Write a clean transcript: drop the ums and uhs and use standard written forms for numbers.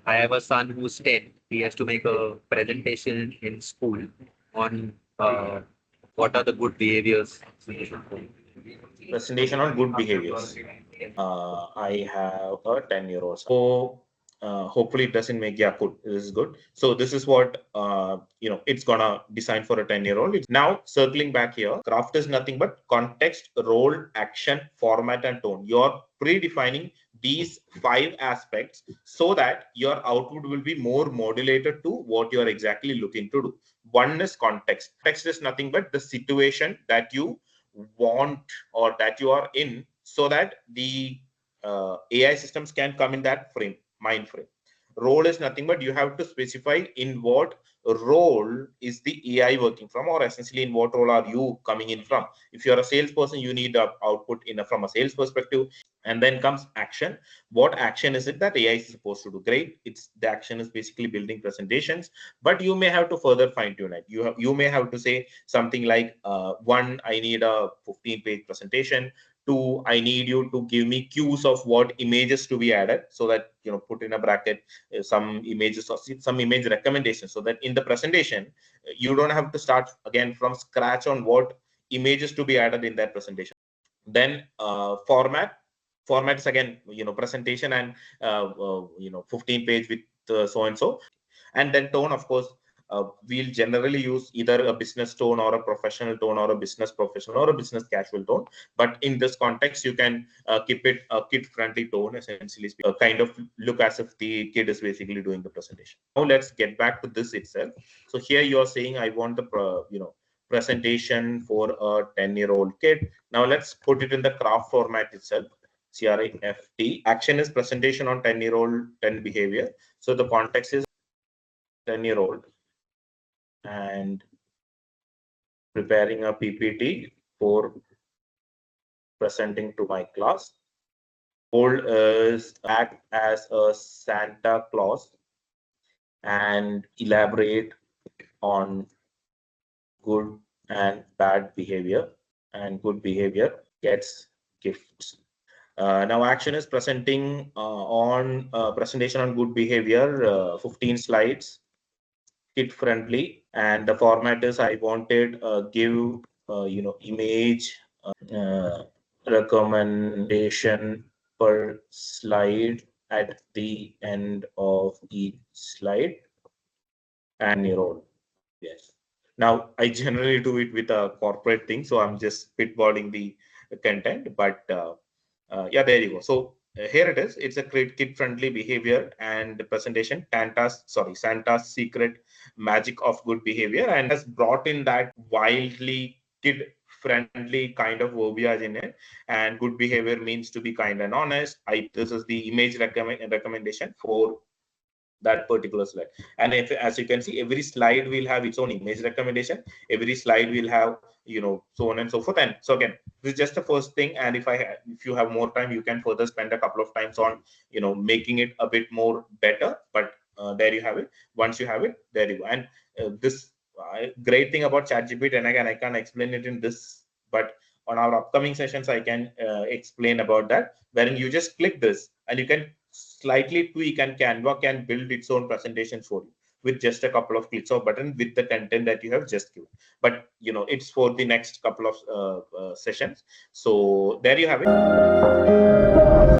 I have a son who's 10. He has to make a presentation in school on what are the good behaviors. Presentation on good behaviors. I have a 10-year-old. So hopefully it doesn't make, yeah, good. This is good. So this is what, it's gonna design for a 10-year-old. Now circling back here, craft is nothing but context, role, action, format, and tone. You're predefining these 5 aspects so that your output will be more modulated to what you're exactly looking to do. One is context. Text is nothing but the situation that you want or that you are in, so that the AI systems can come in that mind frame. Role is nothing but you have to specify in what role is the AI working from, or essentially in what role are you coming in from. If you're a salesperson, you need output from a sales perspective. And then comes action. What action is it that AI is supposed to do? Great, it's the action is basically building presentations, but you may have to further fine tune it. You may have to say something like, one, I need a 15-page presentation. Two, I need you to give me cues of what images to be added, so that, put in a bracket some images or some image recommendations, so that in the presentation you don't have to start again from scratch on what images to be added in that presentation. Then format is again, presentation and 15 page with so and so. And then tone, of course, we'll generally use either a business tone or a professional tone or a business professional or a business casual tone. But in this context, you can keep it a kid friendly tone, essentially kind of look as if the kid is basically doing the presentation. Now let's get back to this itself. So here you're saying I want the presentation for a 10-year-old kid. Now let's put it in the craft format itself. CRAFT. Action is presentation on 10-year-old 10 behavior. So the context is 10-year-old and preparing a PPT for presenting to my class. Goal is act as a Santa Claus and elaborate on good and bad behavior, and good behavior gets gifts. Now action is presenting on presentation on good behavior, 15 slides, kid friendly, and the format is I wanted give image recommendation per slide at the end of each slide, and your own. Yes. Now I generally do it with a corporate thing, so I'm just spitballing the content, but yeah, there you go. So here it is. It's a kid-friendly behavior and presentation. Santa's secret magic of good behavior, and has brought in that wildly kid-friendly kind of verbiage in it. And good behavior means to be kind and honest. This is the image recommendation for that particular slide. And if, as you can see, every slide will have its own image recommendation. Every slide will have, so on and so forth. And so again, this is just the first thing. And if you have more time, you can further spend a couple of times on, making it a bit more better. But there you have it. Once you have it, there you go. And this great thing about ChatGPT, and again, I can't explain it in this, but on our upcoming sessions, I can explain about that, wherein you just click this and you can slightly tweak, and Canva can build its own presentation for you with just a couple of clicks of button with the content that you have just given. But it's for the next couple of sessions. So there you have it.